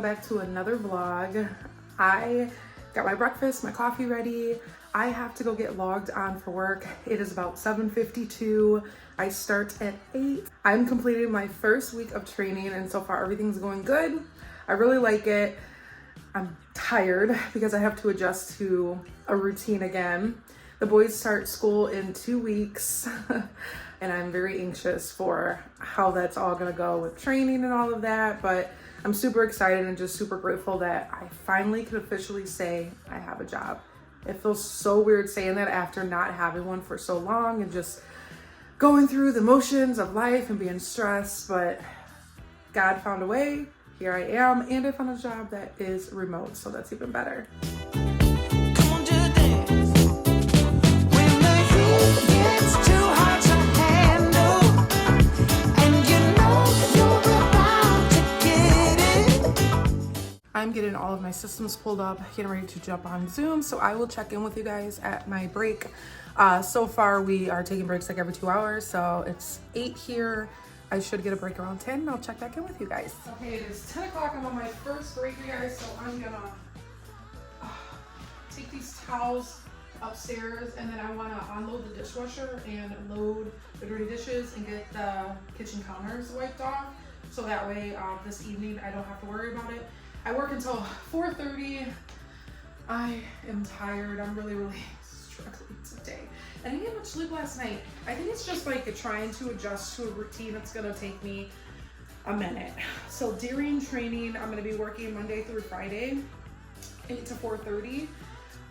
back to another vlog. I got my breakfast, my coffee ready. I have to go get logged on for work. It is about 7:52. I start at 8. I'm completing my first week of training and so far everything's going good. I really like it. I'm tired because I have to adjust to a routine again. The boys start school in 2 weeks and I'm very anxious for how that's all gonna go with training and all of that, but I'm super excited and just super grateful that I finally can officially say I have a job. It feels so weird saying that after not having one for so long and just going through the motions of life and being stressed, but God found a way. Here I am, and I found a job that is remote, so that's even better. I'm getting all of my systems pulled up, getting ready to jump on Zoom, so I will check in with you guys at my break. So far, we are taking breaks like every 2 hours, so it's 8 here. I should get a break around 10, and I'll check back in with you guys. Okay, it is 10 o'clock. I'm on my first break, you guys, so I'm gonna take these towels upstairs, and then I wanna unload the dishwasher and load the dirty dishes and get the kitchen counters wiped off, so that way this evening I don't have to worry about it. I work until 4:30. I am tired. I'm really struggling today. I didn't get much sleep last night. I think it's just like trying to adjust to a routine that's gonna take me a minute. So during training, I'm gonna be working Monday through Friday, 8 to 4:30.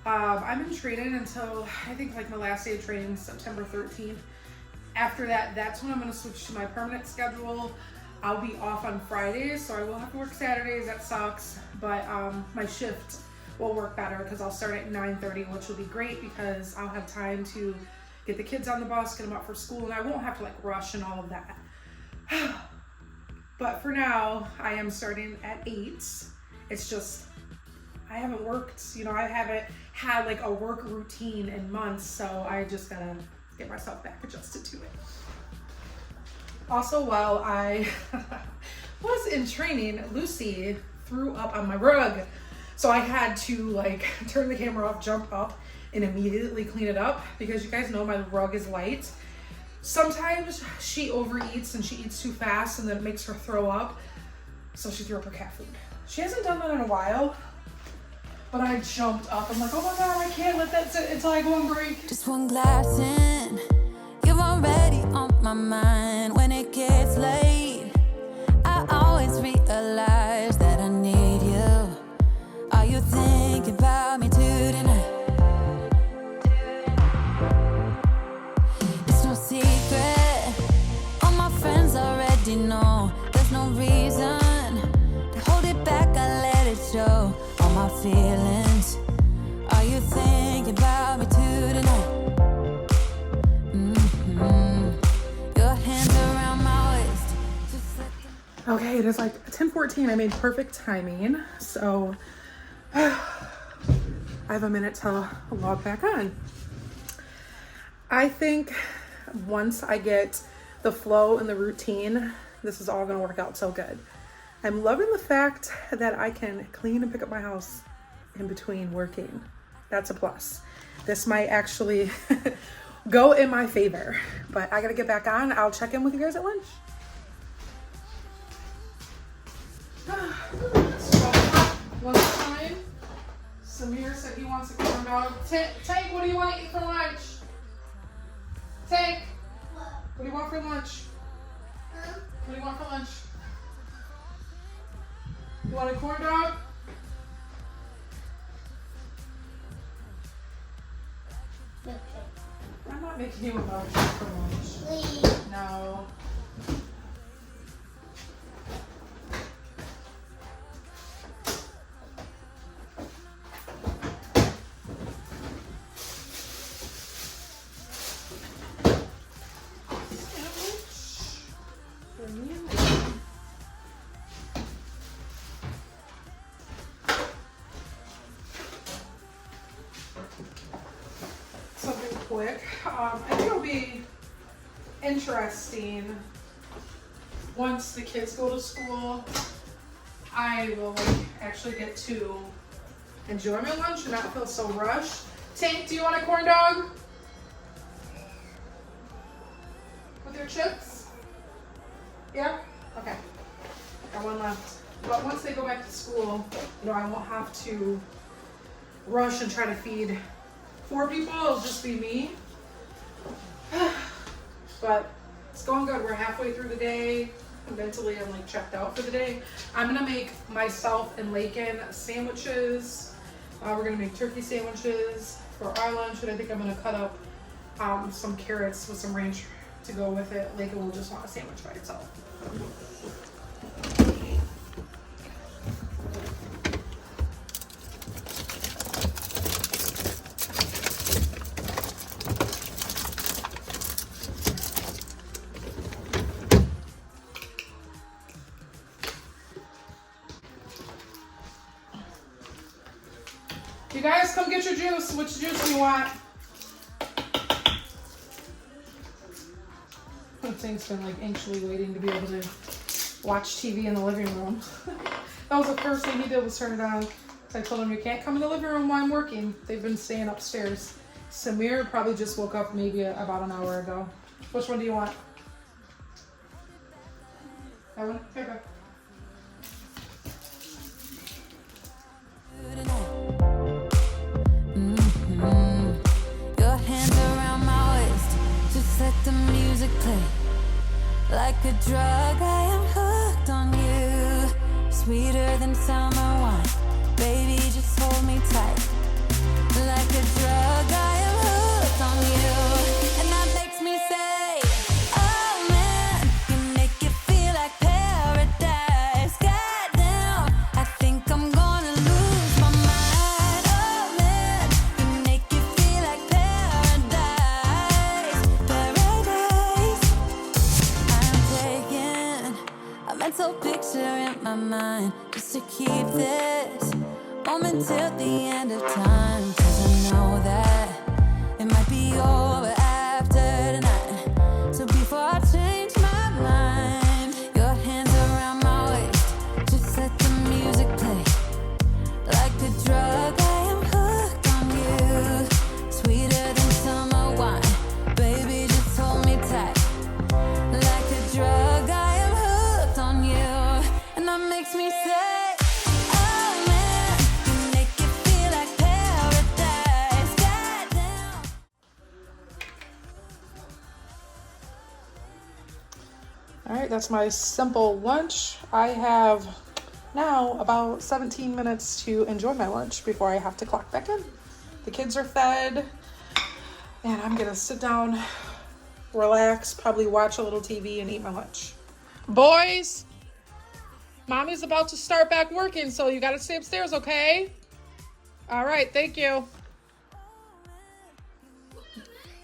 I'm in training until I think like my last day of training is September 13th. After that, that's when I'm gonna switch to my permanent schedule. I'll be off on Fridays, so I will have to work Saturdays. That sucks, but my shift will work better because I'll start at 9:30, which will be great because I'll have time to get the kids on the bus, get them up for school, and I won't have to like rush and all of that. But for now, I am starting at 8. It's just, I haven't worked, I haven't had like a work routine in months, so I just gotta get myself back adjusted to it. Also, while I was in training, Lucy threw up on my rug. So I had to like turn the camera off, jump up, and immediately clean it up because you guys know my rug is light. Sometimes she overeats and she eats too fast and then it makes her throw up. So she threw up her cat food. She hasn't done that in a while, but I jumped up. I'm like, oh my God, I can't let that sit until I go on break. Just one glass in, you're already on my mind. When it gets late, I always realize that I need you. Are you thinking about me tonight? It's no secret, all my friends already know. There's no reason to hold it back, I let it show. All my feelings, are you thinking about me tonight? Your hands around my waist. Okay, it is like 10:14. I made perfect timing, so I have a minute to log back on. I think once I get the flow and the routine, this is all gonna work out so good. I'm loving the fact that I can clean and pick up my house in between working. That's a plus. This might actually go in my favor, but I gotta get back on. I'll check in with you guys at lunch. Lunchtime. Samir said he wants a corn dog. Tank, what do you want to eat for lunch? Tank, what do you want for lunch? What do you want for lunch? You want a corn dog? I'm not making you a dog for lunch. Please. No. Something quick. I think it'll be interesting once the kids go to school. I will like actually get to enjoy my lunch and not feel so rushed. Tank, do you want a corn dog? With your chips? Yeah? Okay. Got one left. But once they go back to school, you know, I won't have to rush and try to feed 4 people. It'll just be me. But it's going good. We're halfway through the day. Mentally, I'm like checked out for the day. I'm gonna make myself and Lakin sandwiches. We're gonna make turkey sandwiches for our lunch, and I think I'm gonna cut up some carrots with some ranch to go with it. Lakin will just want a sandwich by itself. You guys come get your juice. Which juice do you want? Thing's been like anxiously waiting to be able to watch TV in the living room. That was the first thing he did, was turn it on. So I told him, you can't come in the living room while I'm working. They've been staying upstairs. Samir probably just woke up maybe about an hour ago. Which one do you want? That one? Here, go. Your hands around my waist, just let the music play. Like a drug, I am hooked on you. Sweeter than summer wine, baby, just hold me tight. Like a drug, I am hooked on you. And that makes me say, oh man, you make it feel like paradise. Goddamn, I think I'm gonna lose my mind. Oh man, you make it feel like paradise. Paradise. I'm taking a mental picture in my mind just to keep this moment till the end of time. 'Cause I know that it might be over after tonight. So before I change my mind, your hands around my waist, just let the music play. Like a drug, I am hooked on you. Sweeter than summer wine, baby, just hold me tight. Like a drug, I am hooked on you. And that makes me say, oh man, you make it feel like paradise. Goddamn. All right, that's my simple lunch. I have now about 17 minutes to enjoy my lunch before I have to clock back in. The kids are fed, and I'm gonna sit down, relax, probably watch a little TV and eat my lunch. Boys, mommy's about to start back working, so you gotta stay upstairs, okay? All right, thank you.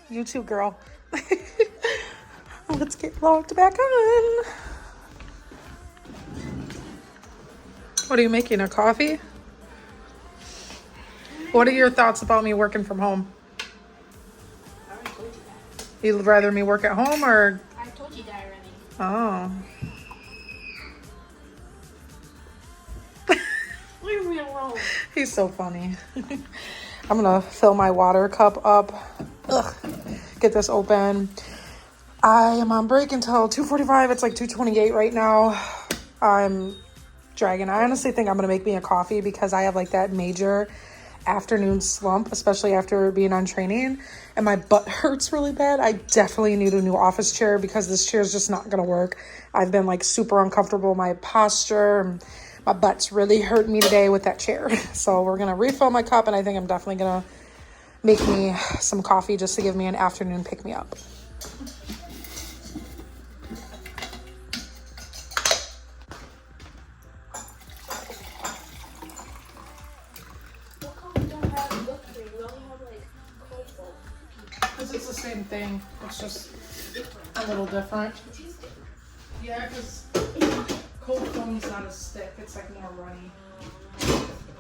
You too, girl. Let's get logged back on. What are you making, a coffee? What are your thoughts about me working from home? I already told you that. You'd rather me work at home or? I told you that already. Oh. Leave me alone. He's so funny. I'm gonna fill my water cup up. Ugh. Get this open. I am on break until 2:45. It's like 2:28 right now. I'm dragging. I honestly think I'm gonna make me a coffee because I have like that major afternoon slump, especially after being on training, and my butt hurts really bad. I definitely need a new office chair because this chair is just not gonna work. I've been like super uncomfortable, my posture, my butt's really hurting me today with that chair. So we're gonna refill my cup, and I think I'm definitely gonna make me some coffee just to give me an afternoon pick me up. What come we don't have whipped cream? We only have like cold foam. Because it's the same thing. It's just a little different. Yeah, because cold foam's not as thick. It's like more runny.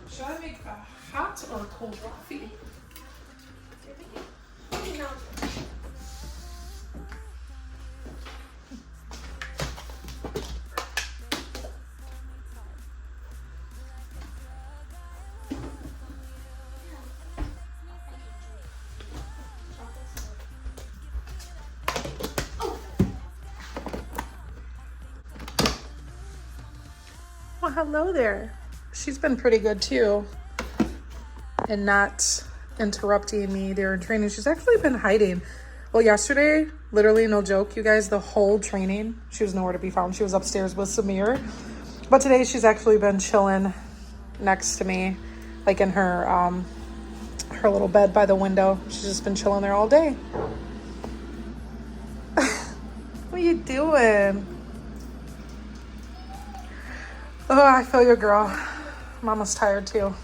Should I make a hot or a cold coffee? No. Well, hello there. She's been pretty good too, and not interrupting me during training. She's actually been hiding. Well, yesterday, literally no joke, you guys, the whole training, she was nowhere to be found. She was upstairs with Samir. But today she's actually been chilling next to me, like in her her little bed by the window. She's just been chilling there all day. What are you doing? Oh, I feel you, girl. Mama's tired too.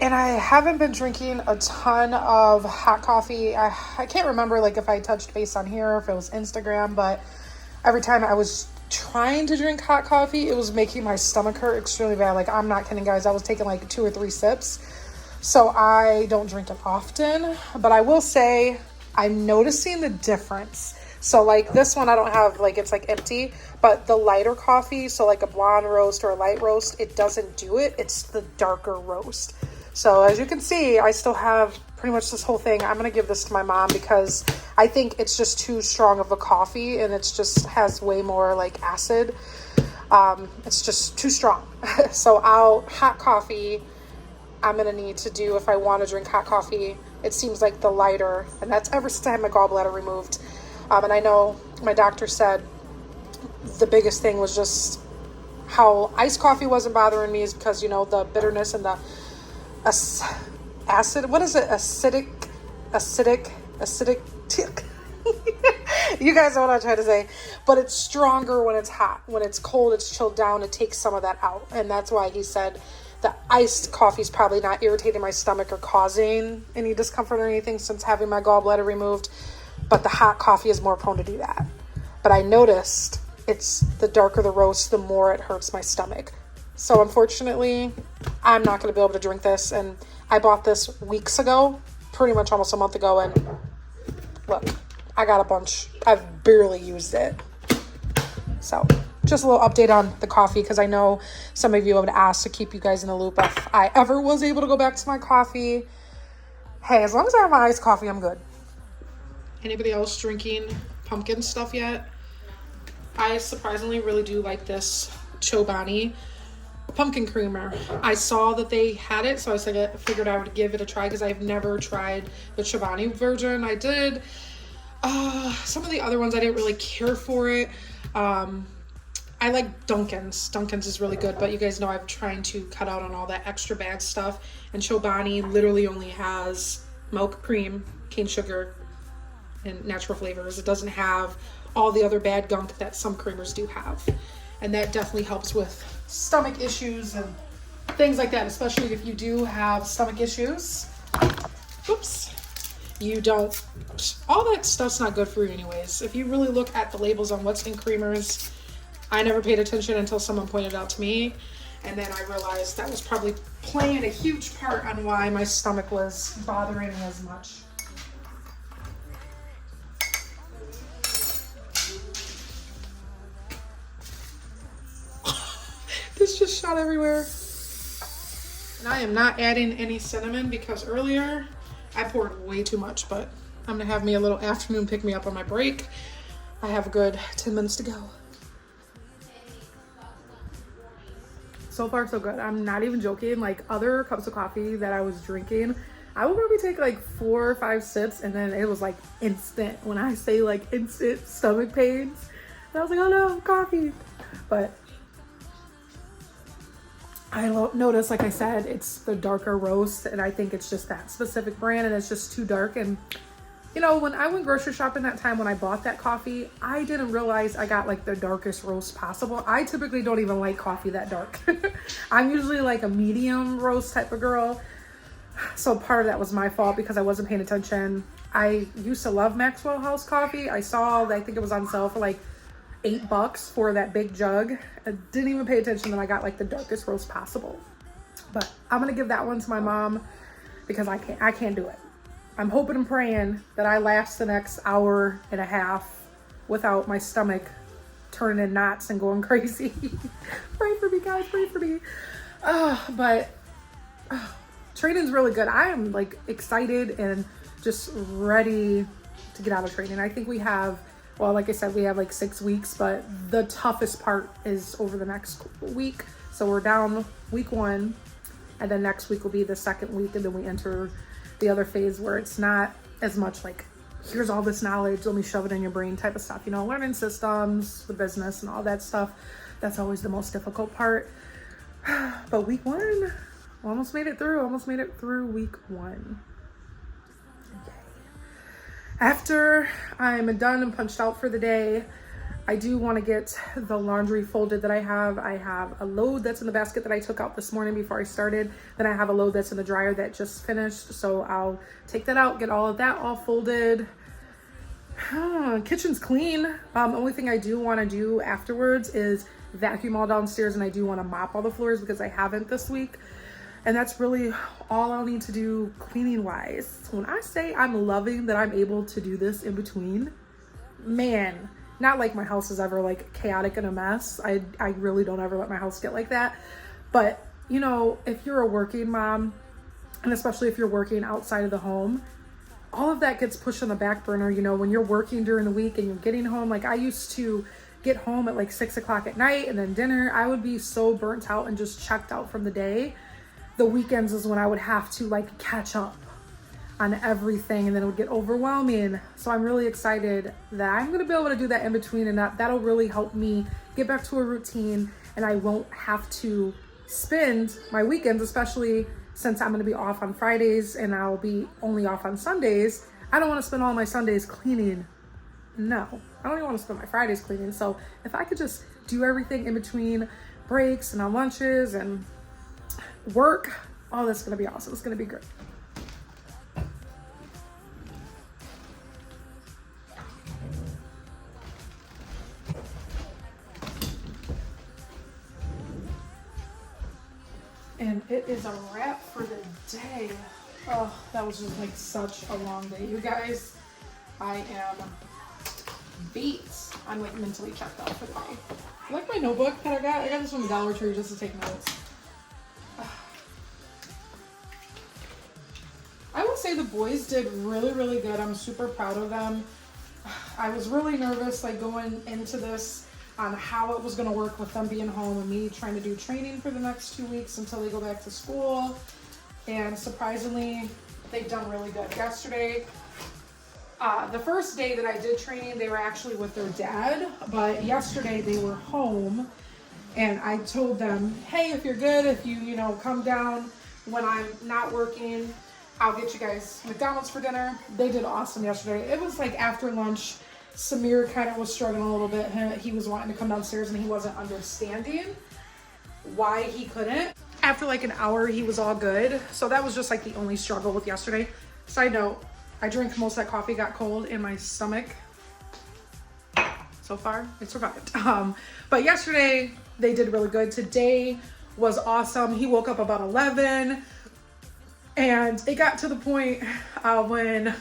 And I haven't been drinking a ton of hot coffee. I can't remember like if I touched base on here or if it was Instagram, but every time I was trying to drink hot coffee, it was making my stomach hurt extremely bad. Like, I'm not kidding, guys. I was taking like 2 or 3 sips. So I don't drink it often, but I will say I'm noticing the difference. So like this one, I don't have like, it's like empty, but the lighter coffee, so like a blonde roast or a light roast, it doesn't do it. It's the darker roast. So as you can see, I still have pretty much this whole thing. I'm going to give this to my mom because I think it's just too strong of a coffee, and it's just has way more like acid. It's just too strong. So hot coffee, I'm going to need to do, if I want to drink hot coffee, it seems like the lighter, and that's ever since I had my gallbladder removed. And I know my doctor said the biggest thing was just how iced coffee wasn't bothering me is because, you know, the bitterness and the acid, what is it? Acidic. You guys know what I'm trying to say, but it's stronger when it's hot. When it's cold, it's chilled down. It takes some of that out. And that's why he said the iced coffee is probably not irritating my stomach or causing any discomfort or anything since having my gallbladder removed. But the hot coffee is more prone to do that. But I noticed it's the darker the roast, the more it hurts my stomach. So unfortunately, I'm not going to be able to drink this. And I bought this weeks ago, pretty much almost a month ago. And look, I got a bunch. I've barely used it. So just a little update on the coffee, because I know some of you have asked to keep you guys in the loop if I ever was able to go back to my coffee. Hey, as long as I have my iced coffee, I'm good. Anybody else drinking pumpkin stuff yet? I surprisingly really do like this Chobani pumpkin creamer. I saw that they had it, so I figured I would give it a try because I've never tried the Chobani version. I did some of the other ones. I didn't really care for it. I like Dunkin's. Dunkin's is really good, but you guys know I'm trying to cut out on all that extra bad stuff, and Chobani literally only has milk, cream, cane sugar, and natural flavors. It doesn't have all the other bad gunk that some creamers do have, and that definitely helps with stomach issues and things like that, especially if you do have stomach issues. Oops. You don't, all that stuff's not good for you anyways. If you really look at the labels on what's in creamers, I never paid attention until someone pointed out to me, and then I realized that was probably playing a huge part on why my stomach was bothering me as much. This just shot everywhere. And I am not adding any cinnamon because earlier I poured way too much, but I'm gonna have me a little afternoon pick me up on my break. I have a good 10 minutes to go. So far so good. I'm not even joking. Like other cups of coffee that I was drinking, I would probably take like 4 or 5 sips and then it was like instant. When I say like instant stomach pains, and I was like, oh no, coffee. But I noticed, like I said, it's the darker roast, and I think it's just that specific brand, and it's just too dark. And you know, when I went grocery shopping that time when I bought that coffee, I didn't realize I got like the darkest roast possible. I typically don't even like coffee that dark. I'm usually like a medium roast type of girl. So part of that was my fault because I wasn't paying attention. I used to love Maxwell House coffee. I saw, I think it was on sale for like $8 for that big jug. I didn't even pay attention that I got like the darkest roast possible. But I'm gonna give that one to my mom because I can't do it. I'm hoping and praying that I last the next hour and a half without my stomach turning in knots and going crazy. Pray for me, guys, pray for me. But training's really good. I am like excited and just ready to get out of training. I think we have well, like I said, we have like 6 weeks, but the toughest part is over the next week. So we're down week 1, and then next week will be the 2nd week, and then we enter the other phase where it's not as much like, here's all this knowledge, let me shove it in your brain type of stuff, you know, learning systems, the business and all that stuff. That's always the most difficult part. But week 1, almost made it through week 1. After I'm done and punched out for the day, I do want to get the laundry folded that I have. I have a load that's in the basket that I took out this morning before I started. Then I have a load that's in the dryer that just finished. So I'll take that out, get all of that all folded. Kitchen's clean. The only thing I do want to do afterwards is vacuum all downstairs, and I do want to mop all the floors because I haven't this week. And that's really all I'll need to do cleaning wise. When I say I'm loving that I'm able to do this in between, man, not like my house is ever like chaotic and a mess. I really don't ever let my house get like that. But you know, if you're a working mom, and especially if you're working outside of the home, all of that gets pushed on the back burner. You know, when you're working during the week and you're getting home, like I used to get home at like 6 o'clock at night and then dinner, I would be so burnt out and just checked out from the day. The weekends is when I would have to like catch up on everything, and then it would get overwhelming. So I'm really excited that I'm gonna be able to do that in between, and that'll really help me get back to a routine, and I won't have to spend my weekends, especially since I'm gonna be off on Fridays and I'll be only off on Sundays. I don't wanna spend all my Sundays cleaning. No, I don't even wanna spend my Fridays cleaning. So if I could just do everything in between breaks and on lunches and work, oh, that's gonna be awesome. It's gonna be great. And it is a wrap for the day. Oh, that was just like such a long day, you guys. I am beat. I'm like mentally checked out for the day. You like my notebook that I got? I got this from the Dollar Tree just to take notes. I will say the boys did really, really good. I'm super proud of them. I was really nervous like going into this on how it was going to work with them being home and me trying to do training for the next 2 weeks until they go back to school. And surprisingly, they've done really good. Yesterday, the first day that I did training, they were actually with their dad, but yesterday they were home, and I told them, hey, if you're good, if you know, come down when I'm not working, I'll get you guys McDonald's for dinner. They did awesome yesterday. It was like after lunch, Samir kind of was struggling a little bit. He was wanting to come downstairs and he wasn't understanding why he couldn't. After like an hour, he was all good. So that was just like the only struggle with yesterday. Side note, I drank most of that coffee, got cold in my stomach. So far, it survived. But yesterday, they did really good. Today was awesome. He woke up about 11. And it got to the point when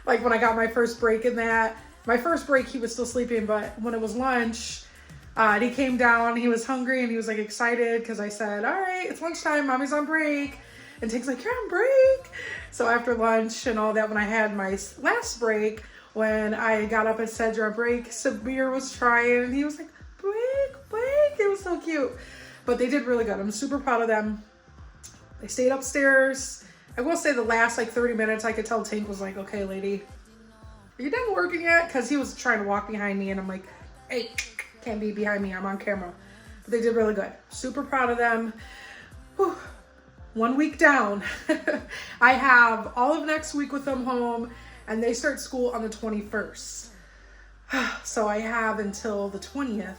I got my first break in that. My first break, he was still sleeping, but when it was lunch, he came down, he was hungry, and he was like excited because I said, all right, it's lunchtime, mommy's on break. And Take's like, you're on break. So after lunch and all that, when I had my last break, when I got up and said you're on break, Samir was trying, and he was like, break. It was so cute. But they did really good. I'm super proud of them. They stayed upstairs. I will say the last like 30 minutes, I could tell Tank was like, okay, lady, are you done working yet? Because he was trying to walk behind me, and I'm like, hey, can't be behind me, I'm on camera. But they did really good. Super proud of them. Whew. 1 week down. I have all of next week with them home, and they start school on the 21st. So I have until the 20th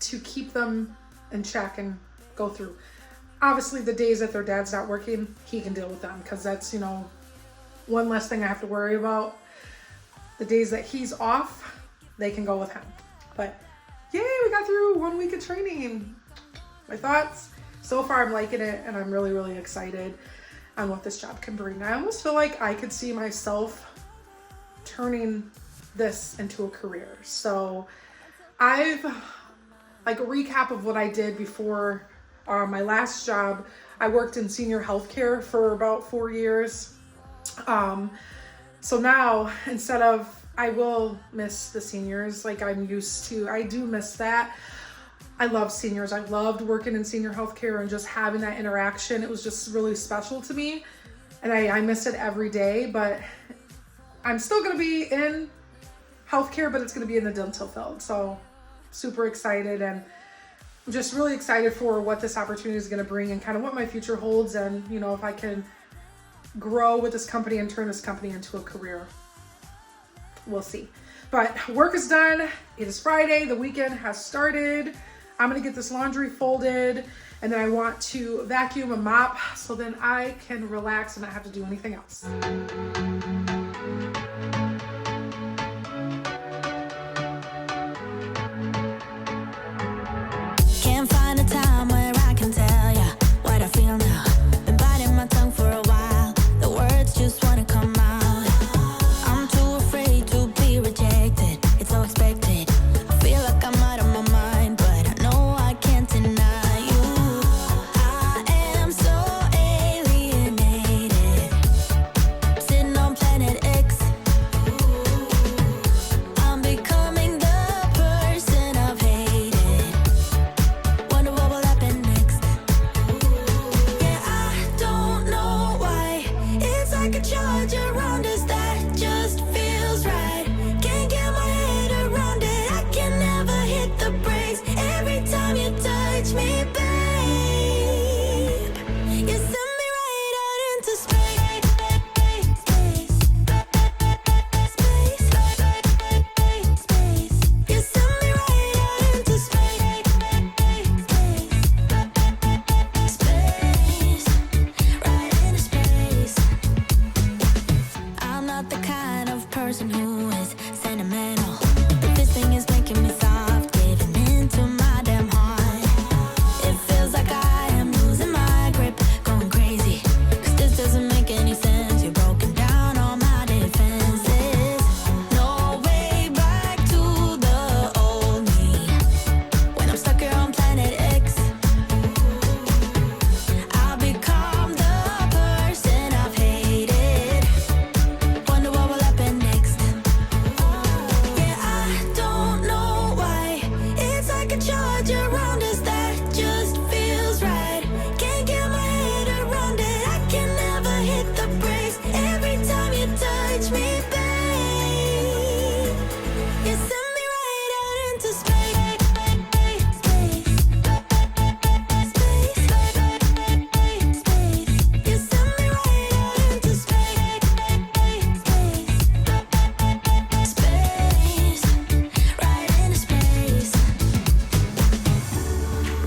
to keep them in check and go through. Obviously, the days that their dad's not working, he can deal with them, because that's, you know, one less thing I have to worry about. The days that he's off, they can go with him. But yay, we got through 1 week of training. My thoughts? So far, I'm liking it, and I'm really, really excited on what this job can bring. I almost feel like I could see myself turning this into a career. So I've, like a recap of what I did before my last job, I worked in senior healthcare for about 4 years. So now, instead of I will miss the seniors like I'm used to. I do miss that. I love seniors. I loved working in senior healthcare and just having that interaction. It was just really special to me. And I miss it every day, but I'm still gonna be in healthcare, but it's gonna be in the dental field. So super excited, and I'm just really excited for what this opportunity is gonna bring and kind of what my future holds, and you know, if I can grow with this company and turn this company into a career. We'll see. But work is done. It is Friday. The weekend has started. I'm gonna get this laundry folded, and then I want to vacuum and mop so then I can relax and not have to do anything else. Can't find a time where I can tell ya what I feel now. Been biting my tongue for a while. The words just wanna come out. I'm too afraid to be rejected. It's so expected. I feel like I'm out of my mind, but I know I can't deny you. I am so alienated. Sitting on planet X. I'm becoming the person I've hated. Wonder what will happen next. Yeah, I don't know why. It's like a charge around us that just feels right. Can't get my head around it. I can never hit the brakes. Every time you touch me, babe, you send me right out into space. You send me right out into space. Right into space. I'm not the kind of person who is sentimental, but this thing is making me soft, giving into my damn heart. It feels like I am losing my grip, going crazy, 'cause this doesn't make any sense. You're broken down all my defenses. No way back to the old me. When I'm stuck here on planet X, I'll become the person I've hated. Wonder what will happen next. Yeah, I don't know why. It's like a charge around us that just feels right. Can't get my head around it. I can never hit the brakes. Every time you touch me, babe, you send me right out into space. You send me right out into space. Right into space.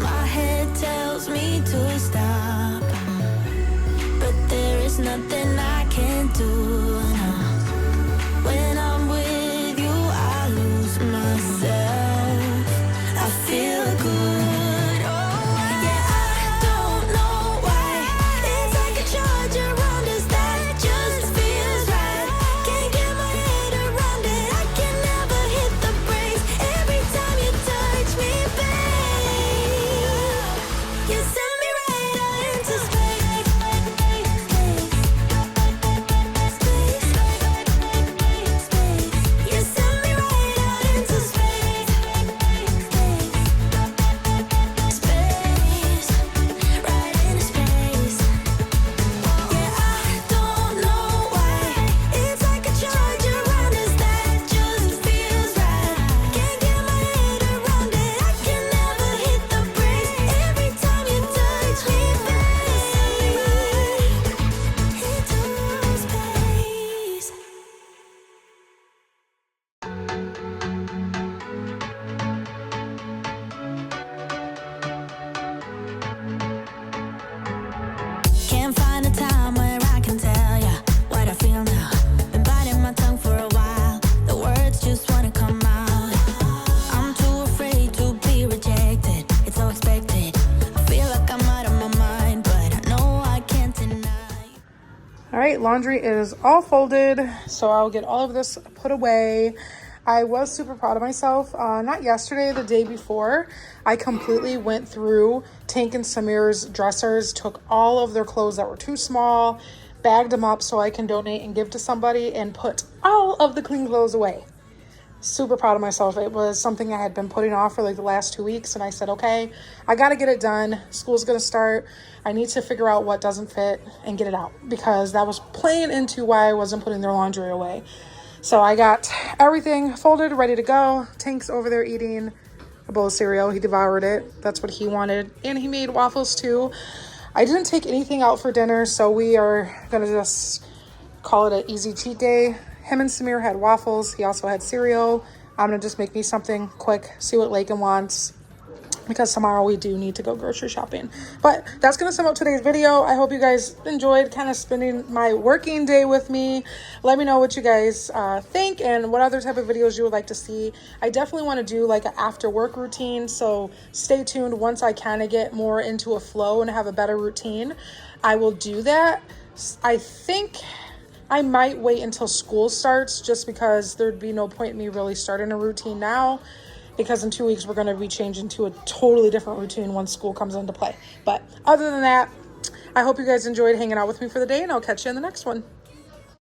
My head tells me to stop, but there is nothing I can do. No. When I'm with you, I lose myself. I feel good. Oh, yeah, I don't know why. It's like a charge around us that just feels right. Can't get my head around it. I can never hit the brakes. Every time you touch me, babe, you send me right out into space. You send me right out into space. Right into space. Yeah, I don't know why. It's like a charge around us that just feels right. Can't get my head around it. I can never hit the brakes. Every time you touch me, babe, into space. Can't find a time where I can tell ya what I feel now. Been biting my tongue for a while. The words just wanna come out. I'm too afraid to be rejected. It's so expected. I feel like I'm out of my mind, but I know I can't deny. All right, laundry is all folded, so I'll get all of this put away. I was super proud of myself. Not yesterday, the day before, I completely went through Tank and Samir's dressers, took all of their clothes that were too small, bagged them up so I can donate and give to somebody and put all of the clean clothes away. Super proud of myself. It was something I had been putting off for like the last 2 weeks, and I said, okay, I got to get it done. School's going to start. I need to figure out what doesn't fit and get it out, because that was playing into why I wasn't putting their laundry away. So I got everything folded, ready to go. Tank's over there eating a bowl of cereal. He devoured it. That's what he wanted. And he made waffles too. I didn't take anything out for dinner, so we are going to just call it an easy cheat day. Him and Samir had waffles. He also had cereal. I'm going to just make me something quick, see what Lakin wants, because tomorrow we do need to go grocery shopping. But that's going to sum up today's video. I hope you guys enjoyed kind of spending my working day with me. Let me know what you guys think and what other type of videos you would like to see. I definitely want to do like an after work routine, so stay tuned. Once I kind of get more into a flow and have a better routine, I will do that. I think I might wait until school starts, just because there'd be no point in me really starting a routine now, because in 2 weeks we're going to be changing to a totally different routine once school comes into play. But other than that, I hope you guys enjoyed hanging out with me for the day, and I'll catch you in the next one.